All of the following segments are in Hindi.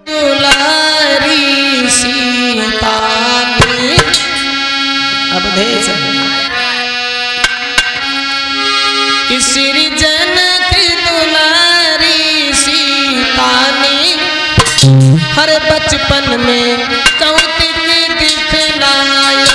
दुलारी सीता ने अवधेश श्री जनक दुलारी सीता ने हर बचपन में कौतिक दिखलाया।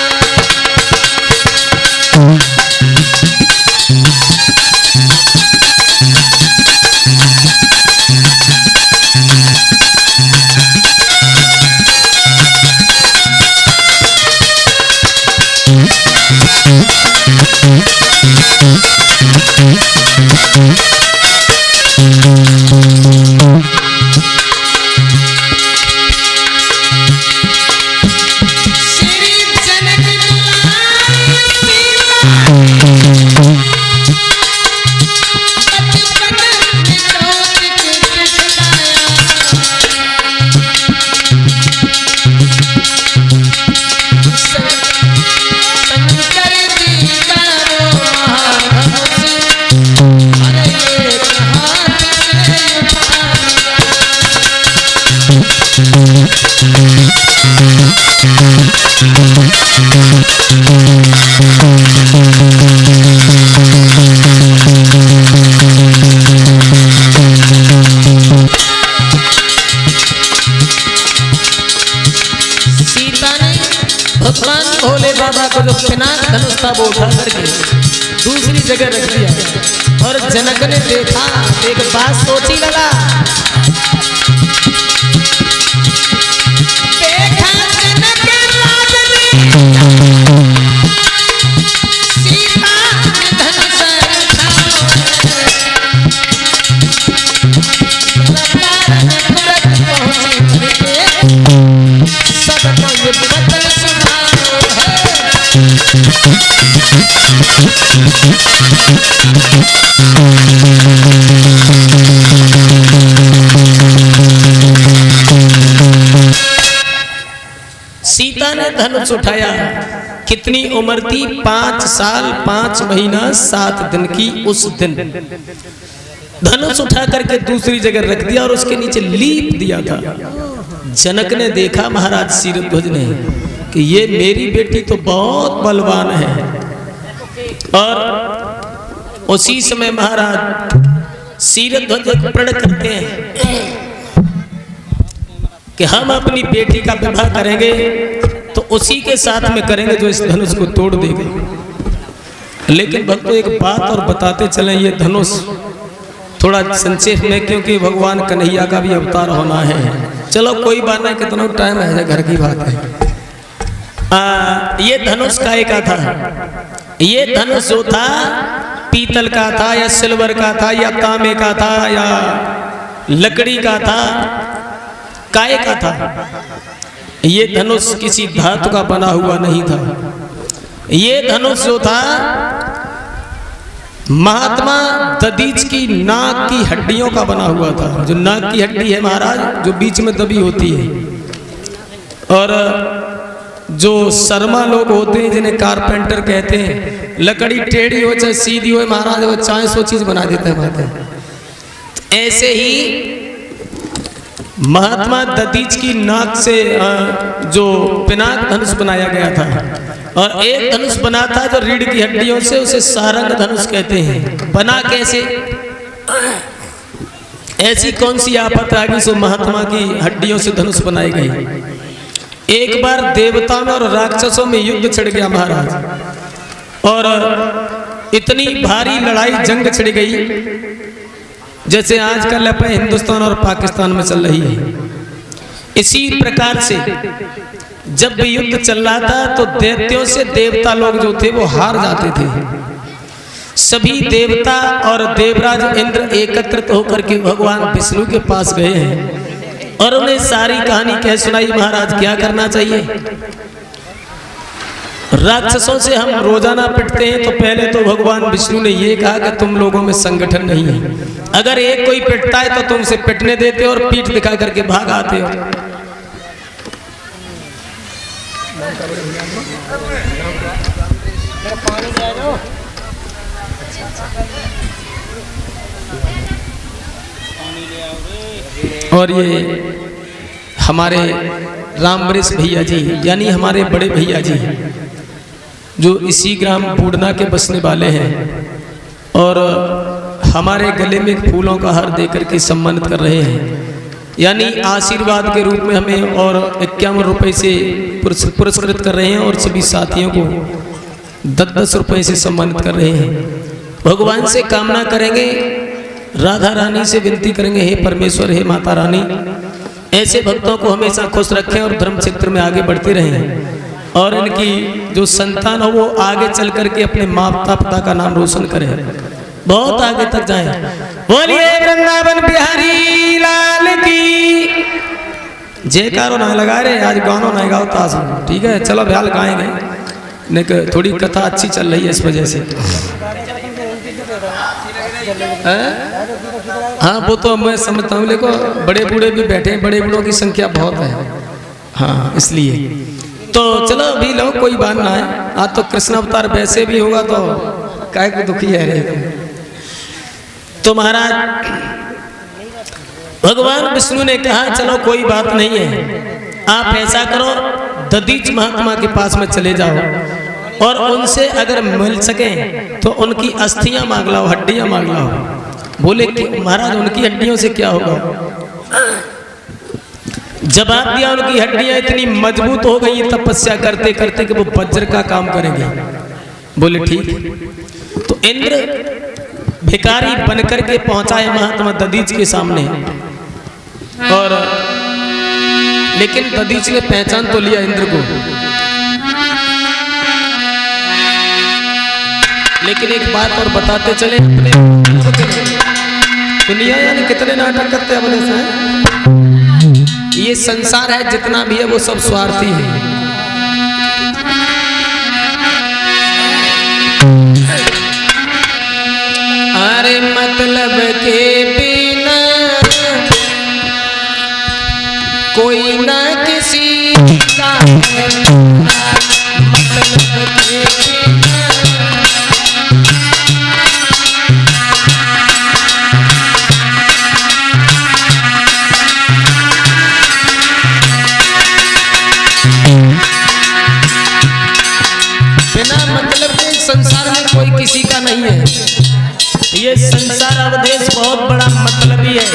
भगवान भोले बाबा को जो पिनाक धनुष था वो उठा करके दूसरी जगह रख दिया और जनक ने देखा, एक बात सोची लगा, देखा जनक सीता धनुष सबको ये बदल सीता ने धनुष उठाया। कितनी उम्र थी? 5 साल 5 महीना 7 दिन की। उस दिन धनुष उठा करके दूसरी जगह रख दिया और उसके नीचे लीप दिया था। जनक ने देखा, महाराज सीरध्वज ने, कि ये मेरी बेटी तो बहुत बलवान है। और उसी समय महाराज सीरध्वज प्रण करते हैं कि हम अपनी बेटी का विवाह करेंगे तो उसी के साथ में करेंगे जो इस धनुष को तोड़ देगा। लेकिन भक्तों एक बात और बताते चलें, ये धनुष थोड़ा संक्षेप में, क्योंकि भगवान कन्हैया का भी अवतार होना है। चलो कोई बात नहीं, कितना टाइम है, घर की बात है। ये धनुष काय का था? ये धनुष जो था पीतल का था या सिल्वर का था या तांबे का था या लकड़ी का था, काय का था? ये धनुष किसी धातु का बना हुआ नहीं था। ये धनुष जो था महात्मा दधीच की नाक की हड्डियों का बना हुआ था। जो नाक की हड्डी है महाराज, जो बीच में दबी होती है, और जो शर्मा लोग होते हैं जिन्हें कारपेंटर कहते हैं, लकड़ी टेढ़ी हो चाहे सीधी हो महाराज, वो चाहे सो चीज बना देते हैं। ऐसे ही महात्मा दधीच की नाक से जो पिनाक धनुष बनाया गया था, और एक धनुष बना था जो रीढ़ की हड्डियों से, उसे सारंग धनुष कहते हैं। बना कैसे? ऐसी कौन सी आफत आ गई सो महात्मा की हड्डियों से धनुष बनाई गई? एक बार देवता में और राक्षसों में युद्ध छिड़ गया महाराज, और इतनी भारी लड़ाई जंग छिड़ गई जैसे आजकल अपने हिंदुस्तान और पाकिस्तान में चल रही है। इसी प्रकार से जब भी युद्ध चल रहा था तो दैत्यों से देवता लोग जो थे वो हार जाते थे। सभी देवता और देवराज इंद्र एकत्रित होकर के भगवान विष्णु के पास गए हैं और उन्हें सारी कहानी कह सुनाई, महाराज क्या करना चाहिए। राक्षसों से हम रोजाना पिटते हैं, तो पहले तो भगवान विष्णु ने ये कहा कि तुम लोगों में संगठन नहीं है, अगर एक कोई पिटता है तो तुमसे पिटने देते हो और पीठ दिखा करके भाग आते हो। और ये हमारे रामवरेश भैया जी यानी हमारे बड़े भैया जी जो इसी ग्राम बूढ़ना के बसने वाले हैं और हमारे गले में फूलों का हार देकर के सम्मानित कर रहे हैं, यानी आशीर्वाद के रूप में हमें और 51 रुपये से पुरस्कृत कर रहे हैं और सभी साथियों को 10-10 रुपये से सम्मानित कर रहे हैं। भगवान से कामना करेंगे, राधा रानी से विनती करेंगे, हे परमेश्वर, हे माता रानी, ऐसे भक्तों को हमेशा खुश रखें और धर्म क्षेत्र में आगे बढ़ते रहें और इनकी जो संतान हो वो आगे चल करके अपने माता पिता का नाम रोशन करे, बहुत आगे तक जाए। बोलिए वृंदावन बिहारी लाल की जयकारो ना लगा रहे, आज गानो नहीं गाओ ताश, ठीक है, चलो भयाल गाएंगे, नहीं थोड़ी कथा अच्छी चल रही है इस वजह से। हाँ वो तो मैं समझता हूँ, देखो बड़े बूढ़े भी बैठे हैं, बड़े बूढ़ों की संख्या बहुत है, हाँ इसलिए तो चलो अभी लो, कोई बात ना है। आज तो कृष्ण अवतार वैसे भी होगा तो काय को दुखी है रे। तो महाराज भगवान विष्णु ने कहा चलो कोई बात नहीं है, आप ऐसा करो दधीच महात्मा के पास में चले जाओ और उनसे अगर मिल सके तो उनकी अस्थियां मांग लाओ, हड्डियां मांग लाओ। बोले कि महाराज उनकी हड्डियों से क्या होगा? जवाब दिया उनकी हड्डियां इतनी मजबूत हो गई तपस्या करते करते कि वो वज्र का काम करेंगे। बोले ठीक। तो इंद्र भिखारी बनकर के पहुंचा है महात्मा दधीच के सामने, और लेकिन दधीच ने पहचान तो लिया इंद्र को, लेकिन एक बात और बताते चले, दुनिया यानी कितने नाटक करते हैं अपने से। ये संसार है जितना भी है वो सब स्वार्थी है। अरे मतलब के बिना कोई ना किसी का, मतलब के संसार में कोई किसी का नहीं है। ये संसार अवधेश बहुत बड़ा मतलबी है।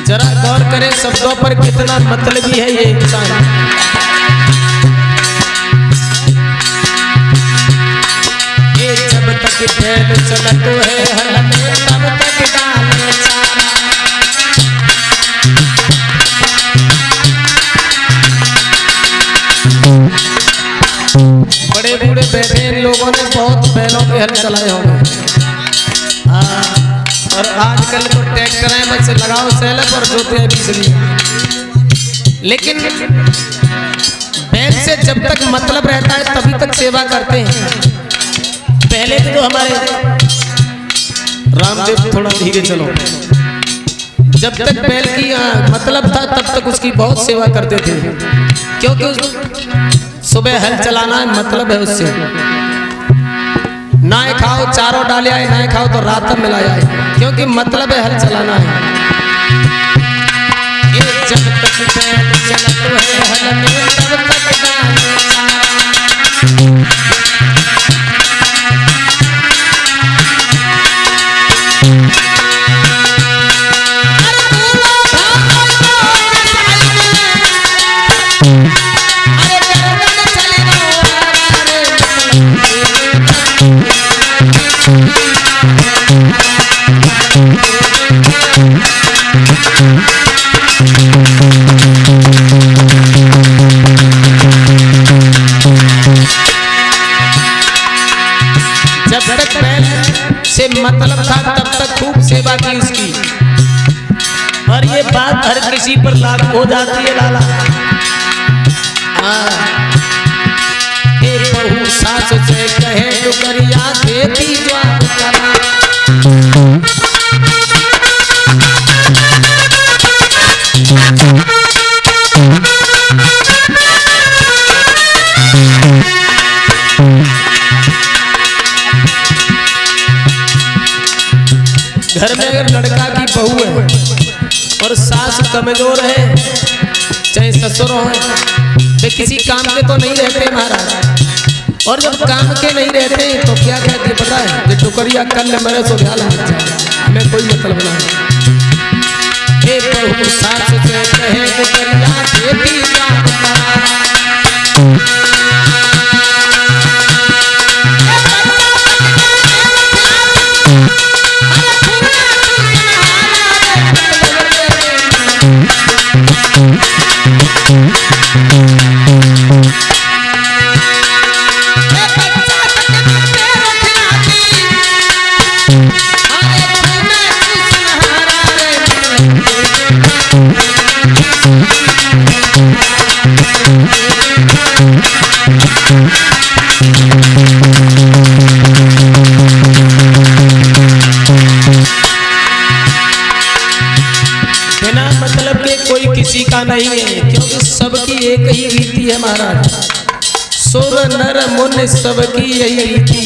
जरा गौर करें शब्दों पर, कितना मतलबी है ये इंसान। ये जब तक फैल चलत है हल में तब तक डाले चारा। बड़े बूढ़े बैठे इन लोगों ने बहुत बैलों के हल चलाए होंगे, और आजकल तो ट्रैक्टर है, बस लगाओ सैले पर जोते हैं बिजली। लेकिन बैल से जब तक मतलब रहता है तभी तक सेवा करते हैं। पहले तो हमारे रामदेव, थोड़ा धीरे चलो, जब तक बैल की मतलब था तब तक उसकी बहुत सेवा करते थे, क्योंकि सुबह हल चलाना मतलब है उससे। ना खाओ चारों डाले आए, ना खाओ तो रात में मिला जाए, क्योंकि मतलब है हल चलाना है। ये जब तक बैल चलत है हल में तब तक डाले जब तक बैल से मतलब था, तब तक खूब सेवा की उसकी। और ये बात हर किसी पर लागू हो जाती है लाला। बहू सास से कहे डुकरिया देती ज्वार करा। घर में अगर लड़का की बहू है और सास कमजोर है, चाहे ससुर हो, वे किसी काम के तो नहीं रहते महाराज। और जब काम के नहीं रहते तो क्या कहते पता है, ये टुकड़िया कल मेरे सो ध्यान हमें कोई मतलब नहीं। बहू सास से कहे टुकड़िया देती ज्वार करा। किसी का नहीं है, क्योंकि सबकी एक ही रीति है महाराज। सुर नर मुनि सबकी यही रीति,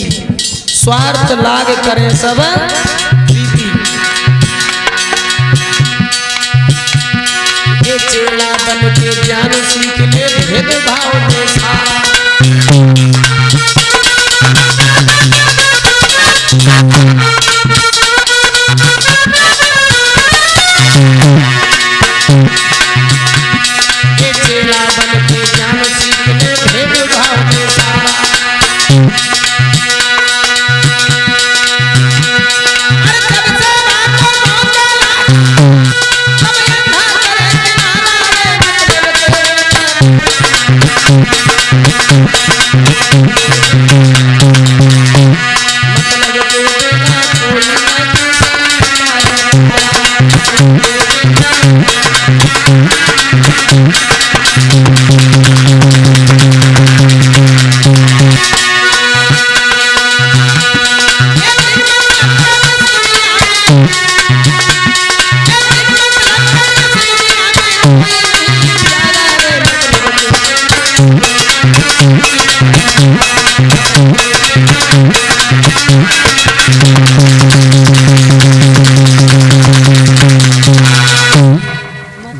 स्वार्थ लाग करे सब रीति। ये चेला बन के ज्ञान सीख ले, भेद भाव में सारा।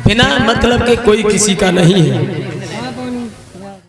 बिना मतलब के कोई किसी का नहीं है।